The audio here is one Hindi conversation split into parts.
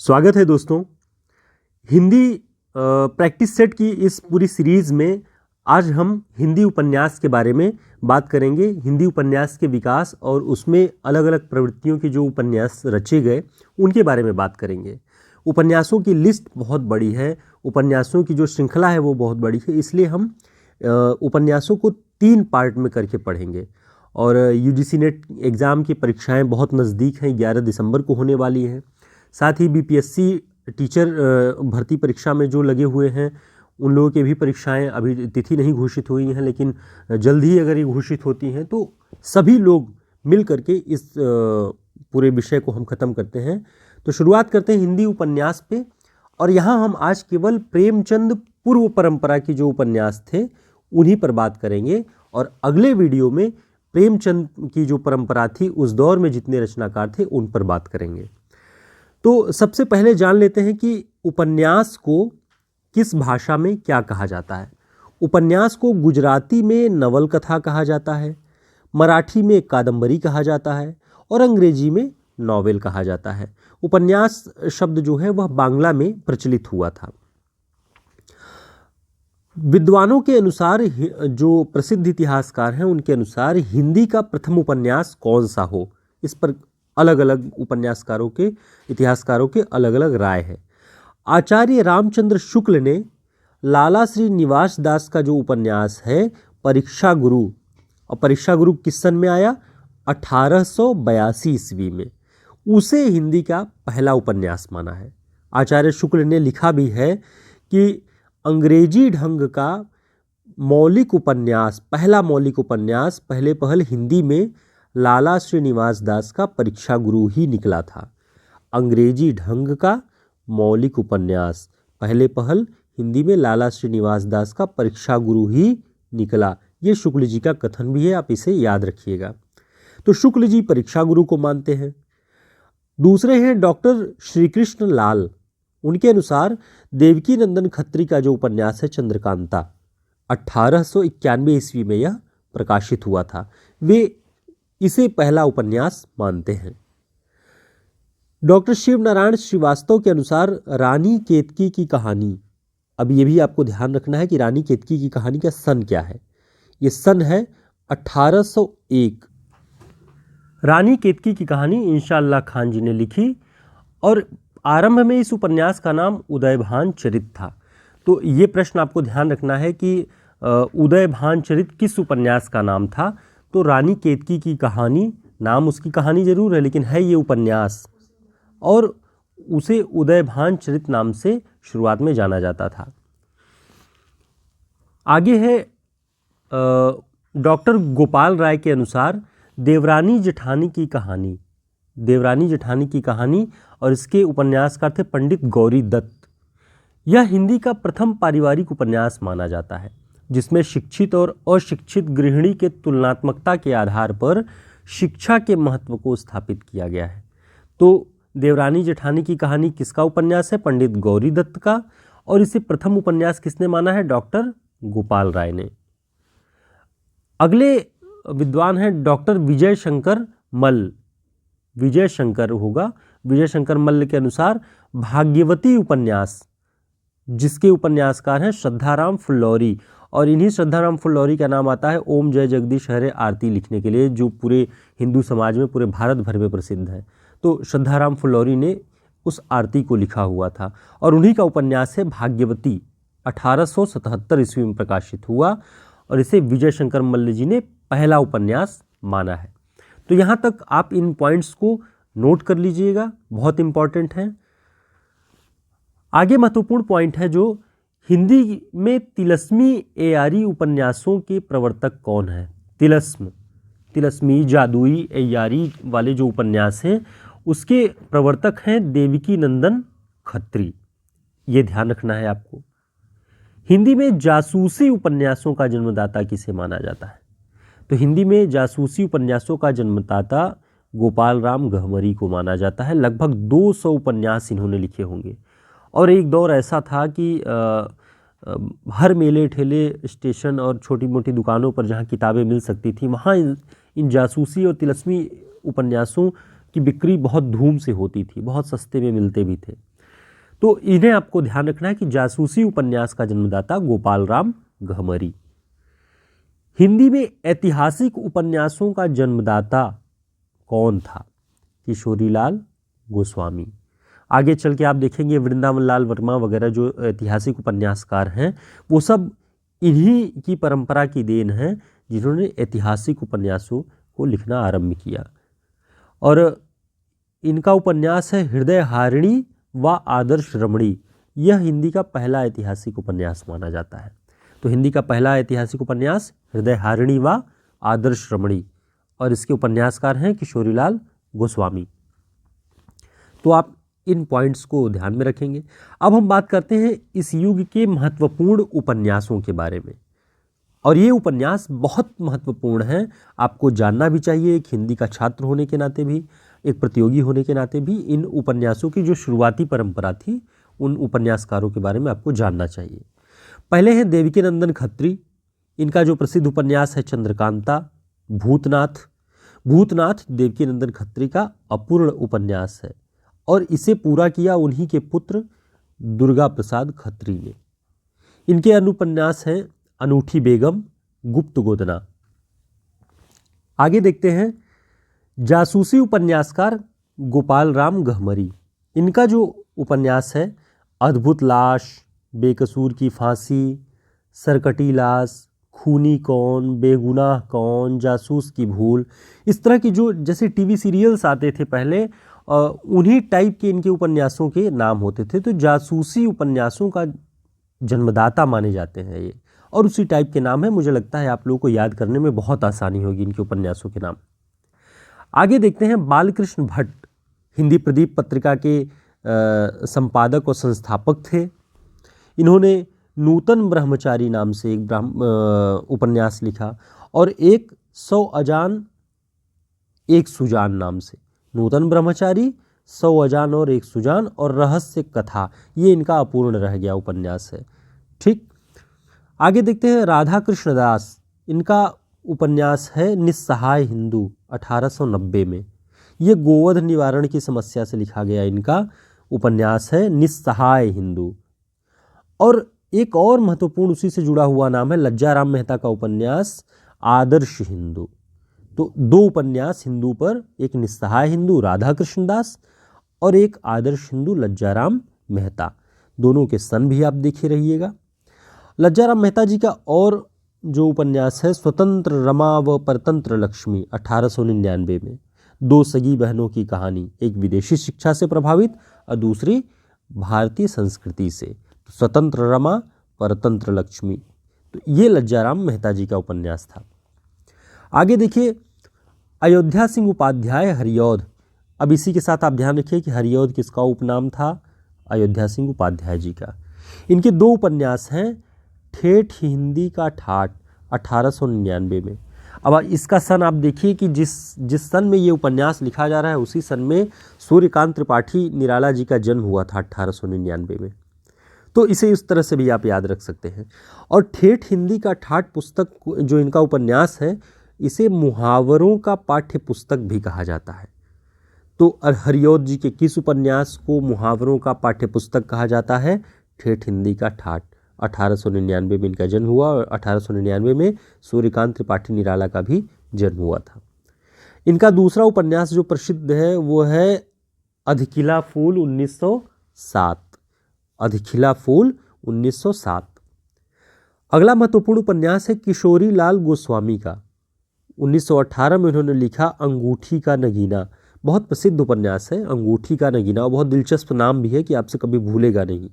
स्वागत है दोस्तों। हिंदी प्रैक्टिस सेट की इस पूरी सीरीज़ में आज हम हिंदी उपन्यास के बारे में बात करेंगे। हिंदी उपन्यास के विकास और उसमें अलग अलग प्रवृत्तियों के जो उपन्यास रचे गए उनके बारे में बात करेंगे। उपन्यासों की लिस्ट बहुत बड़ी है, उपन्यासों की जो श्रृंखला है वो बहुत बड़ी है, इसलिए हम उपन्यासों को 3 पार्ट में करके पढ़ेंगे। और यूजीसी नेट एग्ज़ाम की परीक्षाएं बहुत नज़दीक हैं, 11 दिसंबर को होने वाली हैं। साथ ही बीपीएससी टीचर भर्ती परीक्षा में जो लगे हुए हैं उन लोगों की भी परीक्षाएं अभी तिथि नहीं घोषित हुई हैं, लेकिन जल्द ही अगर ये घोषित होती हैं तो सभी लोग मिल करके इस पूरे विषय को हम ख़त्म करते हैं। तो शुरुआत करते हैं हिंदी उपन्यास पे। और यहाँ हम आज केवल प्रेमचंद पूर्व परंपरा की जो उपन्यास थे उन्हीं पर बात करेंगे, और अगले वीडियो में प्रेमचंद की जो परंपरा थी उस दौर में जितने रचनाकार थे उन पर बात करेंगे। तो सबसे पहले जान लेते हैं कि उपन्यास को किस भाषा में क्या कहा जाता है। उपन्यास को गुजराती में नवल कथा कहा जाता है, मराठी में कादम्बरी कहा जाता है और अंग्रेजी में नॉवेल कहा जाता है। उपन्यास शब्द जो है वह बांग्ला में प्रचलित हुआ था। विद्वानों के अनुसार, जो प्रसिद्ध इतिहासकार हैं उनके अनुसार हिंदी का प्रथम उपन्यास कौन सा हो, इस पर अलग अलग उपन्यासकारों के, इतिहासकारों के अलग अलग राय है। आचार्य रामचंद्र शुक्ल ने लाला श्री निवास दास का जो उपन्यास है परीक्षा गुरु, और परीक्षा गुरु किस सन में आया, 1882 ईस्वी में, उसे हिंदी का पहला उपन्यास माना है। आचार्य शुक्ल ने लिखा भी है कि अंग्रेजी ढंग का मौलिक उपन्यास, पहला मौलिक उपन्यास पहले पहल हिंदी में लाला श्रीनिवास दास का परीक्षा गुरु ही निकला था। अंग्रेजी ढंग का मौलिक उपन्यास पहले पहल हिंदी में लाला श्रीनिवास दास का परीक्षा गुरु ही निकला। ये शुक्ल जी का कथन भी है, आप इसे याद रखिएगा। तो शुक्ल जी परीक्षा गुरु को मानते हैं। दूसरे हैं डॉक्टर श्री कृष्ण लाल। उनके अनुसार देवकी नंदन खत्री का जो उपन्यास है चंद्रकांता, 1891 ईस्वी में यह प्रकाशित हुआ था, वे इसे पहला उपन्यास मानते हैं। डॉक्टर शिव नारायण श्रीवास्तव के अनुसार रानी केतकी की कहानी, अब ये भी आपको ध्यान रखना है कि रानी केतकी की कहानी का सन क्या है। ये सन है 1801। रानी केतकी की कहानी इंशाअल्लाह खान जी ने लिखी, और आरंभ में इस उपन्यास का नाम उदयभान चरित था। तो ये प्रश्न आपको ध्यान रखना है कि उदयभान चरित किस उपन्यास का नाम था। तो रानी केतकी की कहानी, नाम उसकी कहानी जरूर है लेकिन है ये उपन्यास, और उसे उदयभान चरित नाम से शुरुआत में जाना जाता था। आगे है डॉक्टर गोपाल राय के अनुसार देवरानी जेठानी की कहानी, देवरानी जेठानी की कहानी, और इसके उपन्यासकार थे पंडित गौरी दत्त। यह हिंदी का प्रथम पारिवारिक उपन्यास माना जाता है जिसमें शिक्षित और अशिक्षित गृहिणी के तुलनात्मकता के आधार पर शिक्षा के महत्व को स्थापित किया गया है। तो देवरानी जेठानी की कहानी किसका उपन्यास है, पंडित गौरी दत्त का, और इसे प्रथम उपन्यास किसने माना है, डॉक्टर गोपाल राय ने। अगले विद्वान हैं डॉक्टर विजय शंकर मल्ल, विजय शंकर होगा, विजय शंकर मल्ल के अनुसार भाग्यवती उपन्यास, जिसके उपन्यासकार हैं श्रद्धाराम फुल्लौरी, और इन्हीं श्रद्धाराम फुल्लौरी का नाम आता है ओम जय जगदीश हरे आरती लिखने के लिए, जो पूरे हिंदू समाज में, पूरे भारत भर में प्रसिद्ध है। तो श्रद्धाराम फुल्लौरी ने उस आरती को लिखा हुआ था, और उन्हीं का उपन्यास है भाग्यवती, 1877 ईस्वी में प्रकाशित हुआ, और इसे विजय शंकर मल्ल जी ने पहला उपन्यास माना है। तो यहाँ तक आप इन पॉइंट्स को नोट कर लीजिएगा, बहुत इंपॉर्टेंट हैं। आगे महत्वपूर्ण पॉइंट है जो हिंदी में तिलस्मी एयारी उपन्यासों के प्रवर्तक कौन है। तिलस्मी जादुई एयारी वाले जो उपन्यास हैं उसके प्रवर्तक हैं देवकी नंदन खत्री, ये ध्यान रखना है आपको। हिंदी में जासूसी उपन्यासों का जन्मदाता किसे माना जाता है, तो हिंदी में जासूसी उपन्यासों का जन्मदाता गोपाल राम गहमरी को माना जाता है। लगभग 200 उपन्यास इन्होंने लिखे होंगे, और एक दौर ऐसा था कि हर मेले ठेले, स्टेशन और छोटी मोटी दुकानों पर जहाँ किताबें मिल सकती थी वहाँ इन जासूसी और तिलस्मी उपन्यासों की बिक्री बहुत धूम से होती थी, बहुत सस्ते में मिलते भी थे। तो इन्हें आपको ध्यान रखना है कि जासूसी उपन्यास का जन्मदाता गोपाल राम गहमरी। हिंदी में ऐतिहासिक उपन्यासों का जन्मदाता कौन था? किशोरीलाल गोस्वामी। आगे चल के आप देखेंगे वृंदावन लाल वर्मा वगैरह जो ऐतिहासिक उपन्यासकार हैं वो सब इन्हीं की परंपरा की देन है जिन्होंने ऐतिहासिक उपन्यासों को लिखना आरंभ किया। और इनका उपन्यास है हृदय हारिणी व आदर्श रमणी। यह हिंदी का पहला ऐतिहासिक उपन्यास माना जाता है। तो हिंदी का पहला ऐतिहासिक उपन्यास हृदय हारिणी व आदर्श रमणी, और इसके उपन्यासकार हैं किशोरीलाल गोस्वामी। तो आप इन पॉइंट्स को ध्यान में रखेंगे। अब हम बात करते हैं इस युग के महत्वपूर्ण उपन्यासों के बारे में, और ये उपन्यास बहुत महत्वपूर्ण हैं, आपको जानना भी चाहिए। एक हिंदी का छात्र होने के नाते भी, एक प्रतियोगी होने के नाते भी इन उपन्यासों की जो शुरुआती परंपरा थी उन उपन्यासकारों के बारे में आपको जानना चाहिए। पहले हैं देवकीनंदन खत्री। इनका जो प्रसिद्ध उपन्यास है चंद्रकांता। भूतनाथ। भूतनाथ देवकीनंदन खत्री का अपूर्ण उपन्यास है और इसे पूरा किया उन्हीं के पुत्र दुर्गा प्रसाद खत्री ने। इनके अनुपन्यास हैं अनूठी बेगम, गुप्त गोदना। आगे देखते हैं जासूसी उपन्यासकार गोपाल राम गहमरी। इनका जो उपन्यास है अद्भुत लाश, बेकसूर की फांसी, सरकटी लाश, खूनी कौन, बेगुनाह कौन, जासूस की भूल, इस तरह की जो जैसे टीवी सीरियल्स आते थे पहले उन्हीं टाइप के इनके उपन्यासों के नाम होते थे। तो जासूसी उपन्यासों का जन्मदाता माने जाते हैं ये, और उसी टाइप के नाम है। मुझे लगता है आप लोगों को याद करने में बहुत आसानी होगी इनके उपन्यासों के नाम। आगे देखते हैं बालकृष्ण भट्ट। हिंदी प्रदीप पत्रिका के संपादक और संस्थापक थे। इन्होंने नूतन ब्रह्मचारी नाम से एक उपन्यास लिखा और एक 100 अजान एक सुजान नाम से। नूतन ब्रह्मचारी, 100 अजान और एक सुजान और रहस्य कथा, ये इनका अपूर्ण रह गया उपन्यास है। ठीक, आगे देखते हैं राधा कृष्ण दास। इनका उपन्यास है निस्सहाय हिंदू 1890 में। ये गोवध निवारण की समस्या से लिखा गया इनका उपन्यास है निस्सहाय हिंदू। और एक और महत्वपूर्ण उसी से जुड़ा हुआ नाम है लज्जाराम मेहता का उपन्यास आदर्श हिंदू। तो दो उपन्यास हिंदू पर, एक निस्सहाय हिंदू राधा कृष्ण दास और एक आदर्श हिंदू लज्जाराम मेहता। दोनों के सन भी आप देखे रहिएगा। लज्जाराम मेहता जी का और जो उपन्यास है स्वतंत्र रमा व परतंत्र लक्ष्मी 1899 में। दो सगी बहनों की कहानी, एक विदेशी शिक्षा से प्रभावित और दूसरी भारतीय संस्कृति से। स्वतंत्र रमा, परतंत्र लक्ष्मी, तो ये लज्जाराम मेहता जी का उपन्यास था। आगे देखिए अयोध्या सिंह उपाध्याय हरिऔध। अब इसी के साथ आप ध्यान रखिए कि हरिऔध किसका उपनाम था? अयोध्या सिंह उपाध्याय जी का। इनके दो उपन्यास हैं ठेठ हिंदी का ठाठ 1899 में। अब इसका सन आप देखिए कि जिस सन में ये उपन्यास लिखा जा रहा है उसी सन में सूर्यकांत त्रिपाठी निराला जी का जन्म हुआ था 1899 में। तो इसे इस तरह से भी आप याद रख सकते हैं। और ठेठ हिंदी का ठाठ पुस्तक जो इनका उपन्यास है, इसे मुहावरों का पाठ्य पुस्तक भी कहा जाता है। तो हरिऔध जी के किस उपन्यास को मुहावरों का पाठ्य पुस्तक कहा जाता है? ठेठ हिंदी का ठाठ। 1899 में इनका जन्म हुआ और 1899 में सूर्यकांत त्रिपाठी निराला का भी जन्म हुआ था। इनका दूसरा उपन्यास जो प्रसिद्ध है वो है अधखिला फूल 1907। अधखिला फूल 1907। अगला महत्वपूर्ण उपन्यास है किशोरी लाल गोस्वामी का। 1918 में उन्होंने लिखा अंगूठी का नगीना। बहुत प्रसिद्ध उपन्यास है अंगूठी का नगीना, और बहुत दिलचस्प नाम भी है कि आपसे कभी भूलेगा नहीं।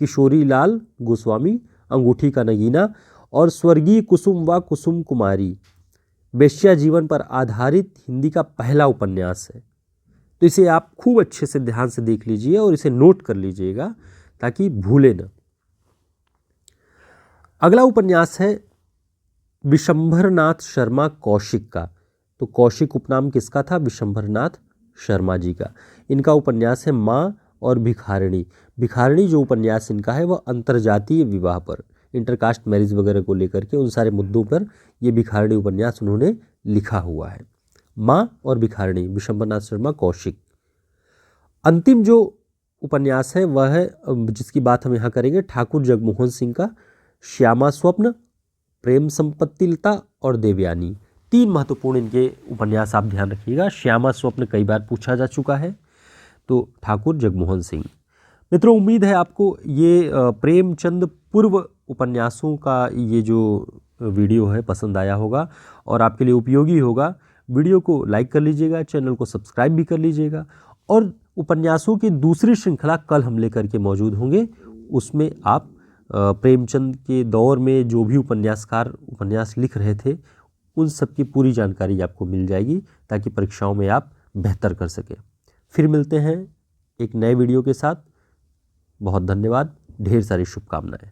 किशोरी लाल गोस्वामी, अंगूठी का नगीना। और स्वर्गीय कुसुम व कुसुम कुमारी वेश्या जीवन पर आधारित हिंदी का पहला उपन्यास है। तो इसे आप खूब अच्छे से ध्यान से देख लीजिए और इसे नोट कर लीजिएगा ताकि भूले न। अगला उपन्यास है विशंभरनाथ शर्मा कौशिक का। तो कौशिक उपनाम किसका था? विशंभरनाथ शर्मा जी का। इनका उपन्यास है माँ और भिखारिणी। भिखारिणी जो उपन्यास इनका है वह अंतर्जातीय विवाह पर, इंटरकास्ट मैरिज वगैरह को लेकर के उन सारे मुद्दों पर ये भिखारिणी उपन्यास उन्होंने लिखा हुआ है। माँ और भिखारिणी, विशंभरनाथ शर्मा कौशिक। अंतिम जो उपन्यास है वह है जिसकी बात हम यहाँ करेंगे ठाकुर जगमोहन सिंह का श्यामा स्वप्न, प्रेम संपत्तिलता और देवयानी। 3 महत्वपूर्ण इनके उपन्यास आप ध्यान रखिएगा। श्यामा स्वप्न कई बार पूछा जा चुका है, तो ठाकुर जगमोहन सिंह। मित्रों, उम्मीद है आपको ये प्रेमचंद पूर्व उपन्यासों का ये जो वीडियो है पसंद आया होगा और आपके लिए उपयोगी होगा। वीडियो को लाइक कर लीजिएगा, चैनल को सब्सक्राइब भी कर लीजिएगा और उपन्यासों की दूसरी श्रृंखला कल हम लेकर के मौजूद होंगे। उसमें आप प्रेमचंद के दौर में जो भी उपन्यासकार उपन्यास लिख रहे थे उन सब की पूरी जानकारी आपको मिल जाएगी ताकि परीक्षाओं में आप बेहतर कर सकें। फिर मिलते हैं एक नए वीडियो के साथ। बहुत धन्यवाद, ढेर सारी शुभकामनाएं।